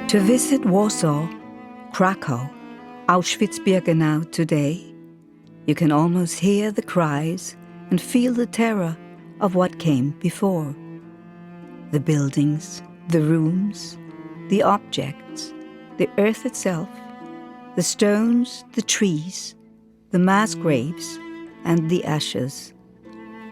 To visit Warsaw, Krakow, Auschwitz-Birkenau today, you can almost hear the cries and feel the terror of what came before. The buildings, the rooms, the objects, the earth itself, the stones, the trees, the mass graves, and the ashes,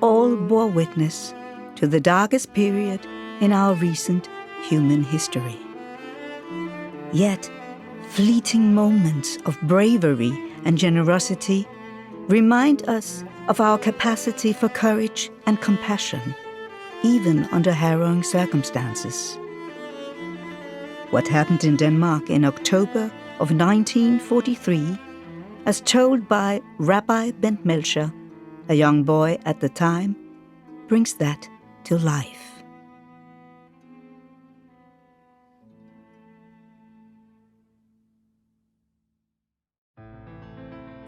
all bore witness to the darkest period in our recent human history. Yet, fleeting moments of bravery and generosity remind us of our capacity for courage and compassion, even under harrowing circumstances. What happened in Denmark in October of 1943, as told by Rabbi Bent Melcher, a young boy at the time, brings that to life.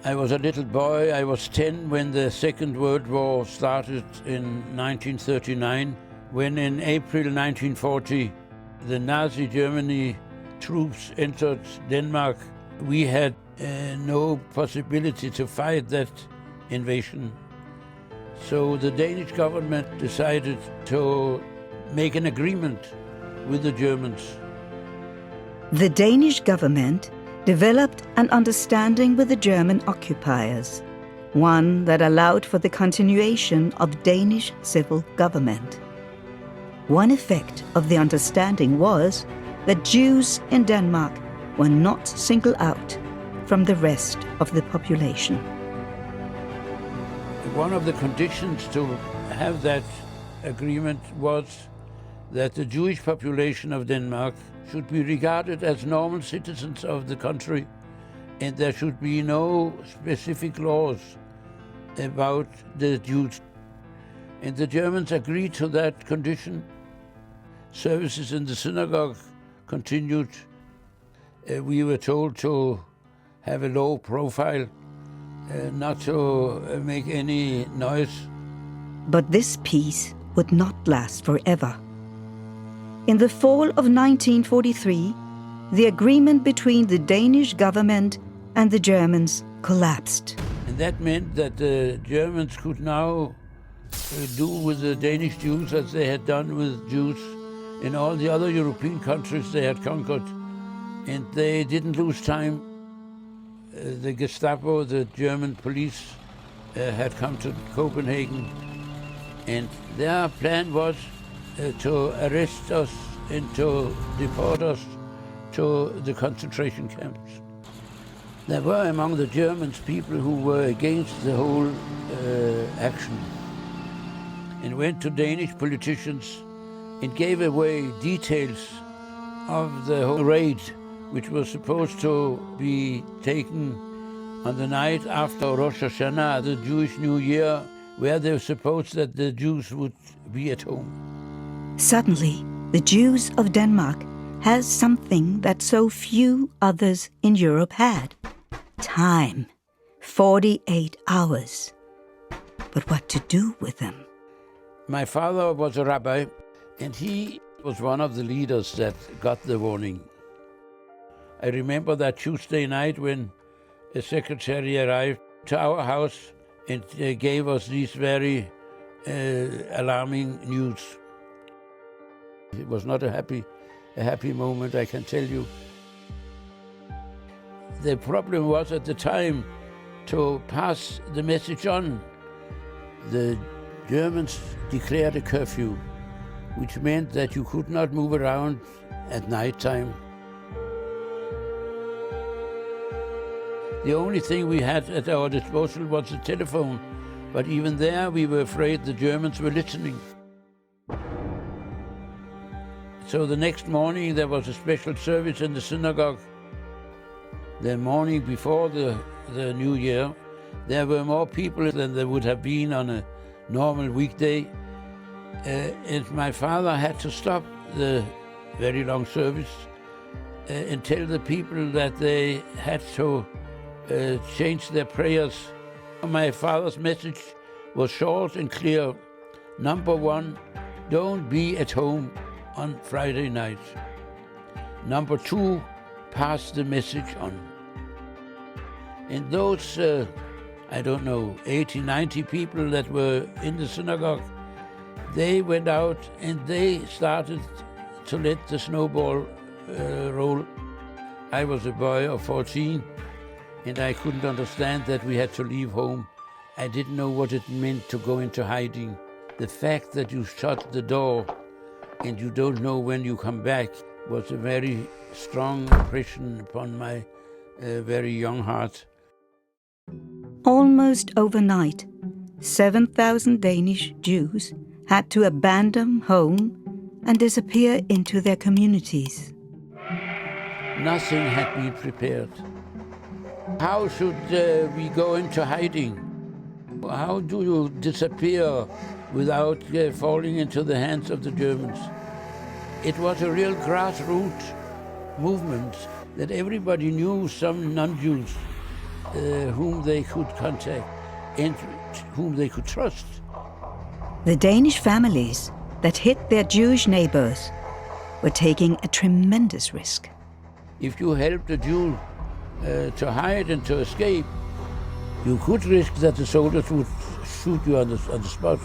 I was a little boy. I was 10 when the Second World War started in 1939, when in April 1940 the Nazi Germany troops entered Denmark. We had no possibility to fight that invasion. So the Danish government decided to make an agreement with the Germans. The Danish government developed an understanding with the German occupiers, one that allowed for the continuation of Danish civil government. One effect of the understanding was that Jews in Denmark were not singled out from the rest of the population. One of the conditions to have that agreement was that the Jewish population of Denmark should be regarded as normal citizens of the country, and there should be no specific laws about the Jews. And the Germans agreed to that condition. Services in the synagogue continued. We were told to have a low profile, not to make any noise. But this peace would not last forever. In the fall of 1943, the agreement between the Danish government and the Germans collapsed. And that meant that the Germans could now do with the Danish Jews as they had done with Jews in all the other European countries they had conquered. And they didn't lose time. The Gestapo, the German police, had come to Copenhagen, and their plan was to arrest us and to deport us to the concentration camps. There were among the Germans people who were against the whole action and went to Danish politicians and gave away details of the whole raid, which was supposed to be taken on the night after Rosh Hashanah, the Jewish New Year, where they supposed that the Jews would be at home. Suddenly, the Jews of Denmark has something that so few others in Europe had. Time. 48 hours. But what to do with them? My father was a rabbi, and he was one of the leaders that got the warning. I remember that Tuesday night when a secretary arrived to our house and gave us these very alarming news. It was not a happy moment, I can tell you. The problem was at the time to pass the message on. The Germans declared a curfew, which meant that you could not move around at night time. The only thing we had at our disposal was the telephone, but even there we were afraid the Germans were listening. So the next morning there was a special service in the synagogue. The morning before the New Year, there were more people than there would have been on a normal weekday. And my father had to stop the very long service and tell the people that they had to change their prayers. My father's message was short and clear. Number one, don't be at home on Friday night. Number two, pass the message on. And those, 80, 90 people that were in the synagogue, they went out and they started to let the snowball roll. I was a boy of 14 and I couldn't understand that we had to leave home. I didn't know what it meant to go into hiding. The fact that you shut the door and you don't know when you come back was a very strong impression upon my very young heart. Almost overnight, 7,000 Danish Jews had to abandon home and disappear into their communities. Nothing had been prepared. How should we go into hiding? How do you disappear without falling into the hands of the Germans? It was a real grassroots movement that everybody knew some non-Jews whom they could contact and whom they could trust. The Danish families that hid their Jewish neighbors were taking a tremendous risk. If you helped a Jew to hide and to escape, you could risk that the soldiers would shoot you on the spot.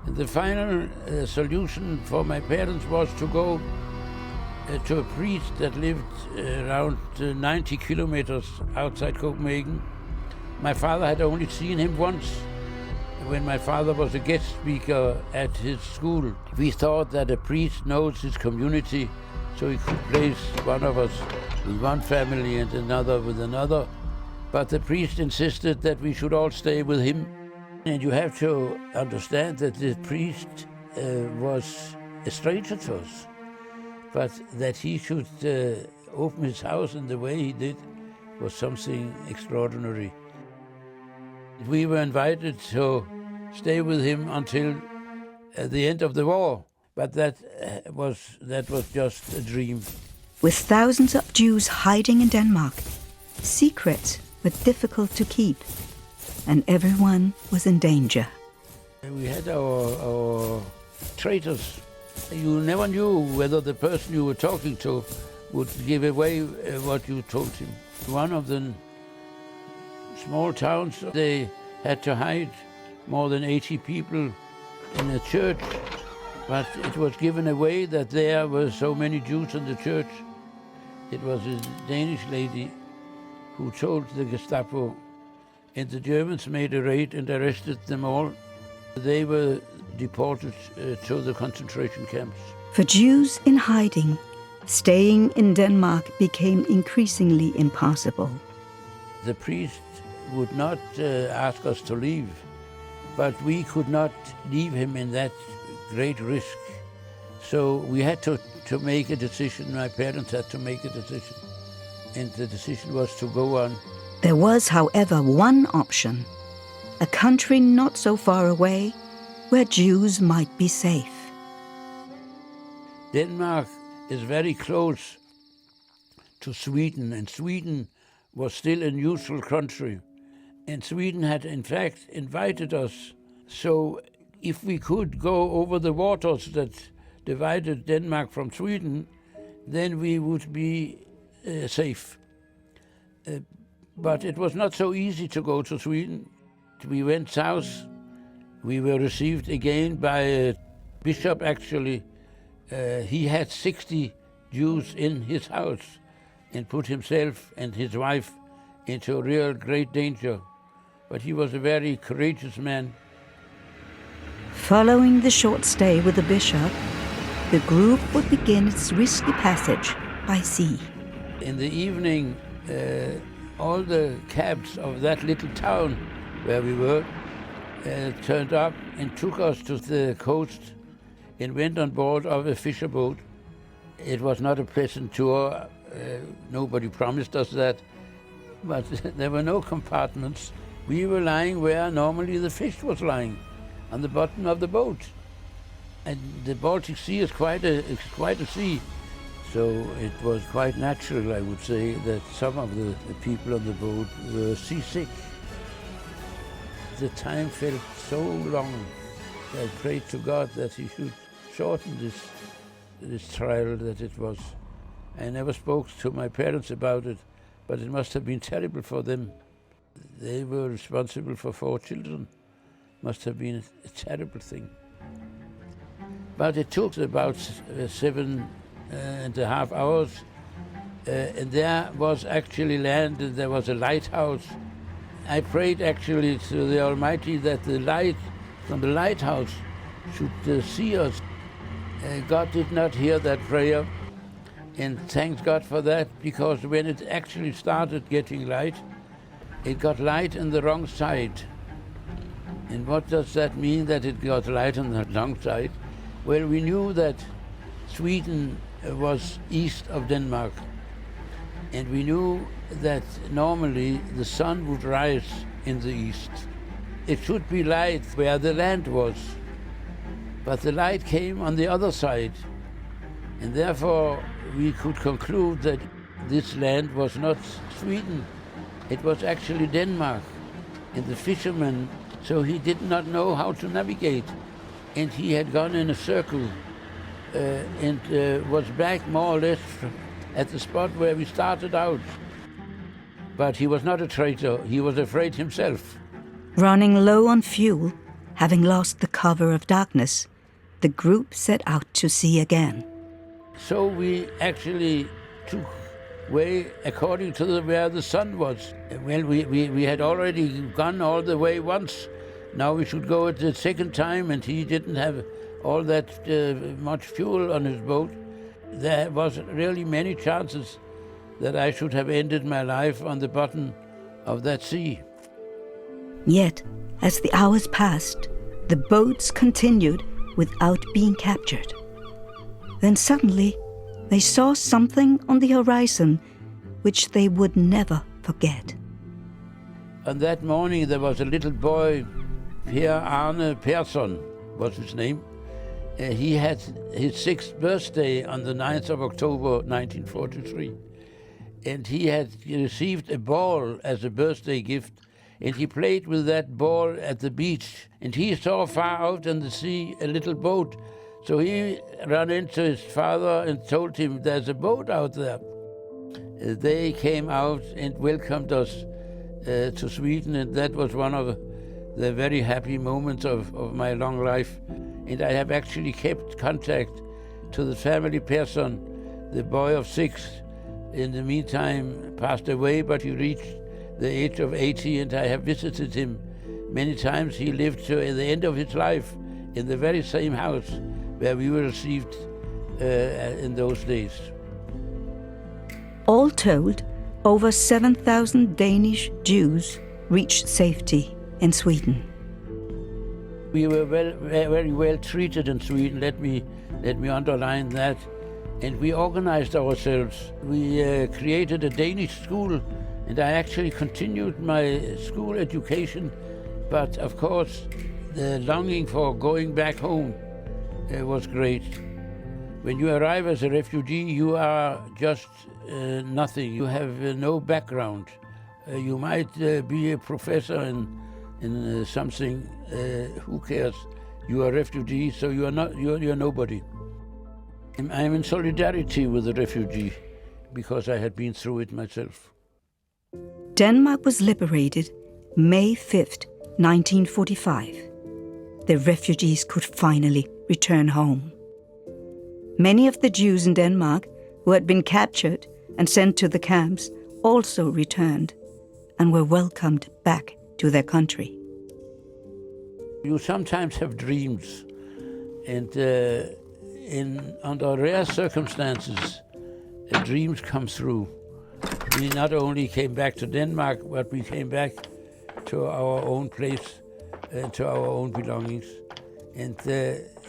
And the final solution for my parents was to go to a priest that lived around 90 kilometers outside Copenhagen. My father had only seen him once when my father was a guest speaker at his school. We thought that a priest knows his community, so he could place one of us with one family and another with another. But the priest insisted that we should all stay with him. And you have to understand that the priest was a stranger to us. But that he should open his house in the way he did was something extraordinary. We were invited to stay with him until the end of the war, but that was just a dream. With thousands of Jews hiding in Denmark, secrets were difficult to keep, and everyone was in danger. We had our traitors. You never knew whether the person you were talking to would give away what you told him. One of the small towns, they had to hide more than 80 people in a church, but it was given away that there were so many Jews in the church. It was a Danish lady who told the Gestapo, and the Germans made a raid and arrested them all. They were deported to the concentration camps. For Jews in hiding, staying in Denmark became increasingly impossible. The priest would not ask us to leave, but we could not leave him in that great risk. So we had to make a decision. My parents had to make a decision, and the decision was to go on. There was, however, one option, a country not so far away where Jews might be safe. Denmark is very close to Sweden, and Sweden was still a neutral country. And Sweden had, in fact, invited us. So if we could go over the waters that divided Denmark from Sweden, then we would be safe. But it was not so easy to go to Sweden. We went south. We were received again by a bishop, actually. He had 60 Jews in his house and put himself and his wife into real great danger. But he was a very courageous man. Following the short stay with the bishop, the group would begin its risky passage by sea. In the evening, all the cabs of that little town where we were turned up and took us to the coast and went on board of a fisher boat. It was not a pleasant tour. Nobody promised us that, but there were no compartments. We were lying where normally the fish was lying, on the bottom of the boat. And the Baltic Sea is quite a sea. So it was quite natural, I would say, that some of the people on the boat were seasick. The time felt so long. I prayed to God that he should shorten this trial, that it was I never spoke to my parents about it, but it must have been terrible for them. They were responsible for 4 children. Must have been a terrible thing. But it took about 7.5 hours, and there was actually land, and there was a lighthouse. I prayed actually to the Almighty that the light from the lighthouse should see us. God did not hear that prayer, and thanks God for that, because when it actually started getting light, it got light on the wrong side. And what does that mean, that it got light on the wrong side? Well, we knew that Sweden was east of Denmark, and we knew that normally the sun would rise in the east. It should be light where the land was, but the light came on the other side, and therefore we could conclude that this land was not Sweden, it was actually Denmark. And the fisherman, so he did not know how to navigate, and he had gone in a circle and was back more or less at the spot where we started out. But he was not a traitor, he was afraid himself. Running low on fuel, having lost the cover of darkness, the group set out to sea again. So we actually took way according to where the sun was. Well, we had already gone all the way once. Now we should go at the second time, and he didn't have all that much fuel on his boat. There was really many chances that I should have ended my life on the bottom of that sea. Yet, as the hours passed, the boats continued without being captured. Then suddenly, they saw something on the horizon which they would never forget. On that morning, there was a little boy, Per Arne Persson was his name. He had his 6th birthday on the 9th of October 1943. And he had received a ball as a birthday gift, and he played with that ball at the beach. And he saw far out in the sea a little boat. So he ran into his father and told him, there's a boat out there. They came out and welcomed us to Sweden, and that was one of the very happy moments of my long life. And I have actually kept contact to the family Persson. The boy of 6, in the meantime, passed away, but he reached the age of 80, and I have visited him many times. He lived to the end of his life in the very same house where we were received in those days. All told, over 7,000 Danish Jews reached safety in Sweden. We were very well treated in Sweden, let me underline that. And we organized ourselves. We created a Danish school, and I actually continued my school education. But of course, the longing for going back home was great. When you arrive as a refugee, you are just nothing. You have no background. You might be a professor in something. Who cares? You are a refugee, so you are not. You're nobody. I'm in solidarity with the refugee because I had been through it myself. Denmark was liberated May 5th, 1945. The refugees could finally return home. Many of the Jews in Denmark who had been captured and sent to the camps also returned and were welcomed back to their country. You sometimes have dreams, and under rare circumstances, dreams come through. We not only came back to Denmark, but we came back to our own place and to our own belongings. And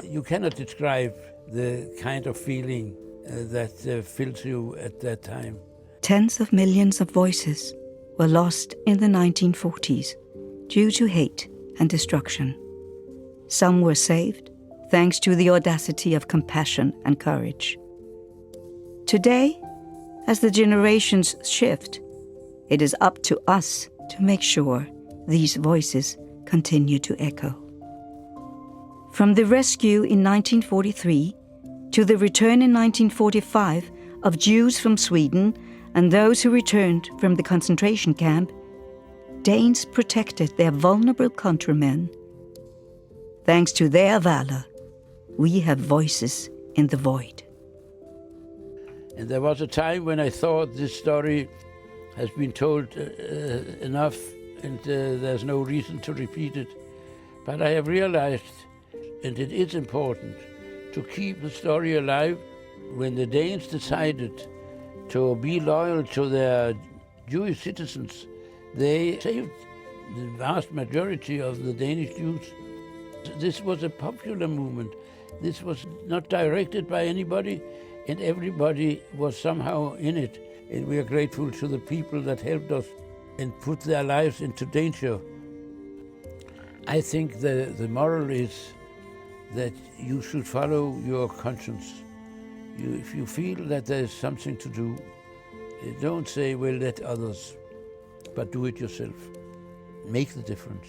you cannot describe the kind of feeling that fills you at that time. Tens of millions of voices were lost in the 1940s due to hate and destruction. Some were saved thanks to the audacity of compassion and courage. Today, as the generations shift, it is up to us to make sure these voices continue to echo. From the rescue in 1943 to the return in 1945 of Jews from Sweden and those who returned from the concentration camp, Danes protected their vulnerable countrymen. Thanks to their valor, we have voices in the void. And there was a time when I thought this story has been told enough and there's no reason to repeat it. But I have realized, and it is important, to keep the story alive. When the Danes decided to be loyal to their Jewish citizens, they saved the vast majority of the Danish Jews. This was a popular movement. This was not directed by anybody, and everybody was somehow in it. And we are grateful to the people that helped us and put their lives into danger. I think the moral is that you should follow your conscience. If you feel that there is something to do, don't say, well, let others, but do it yourself. Make the difference.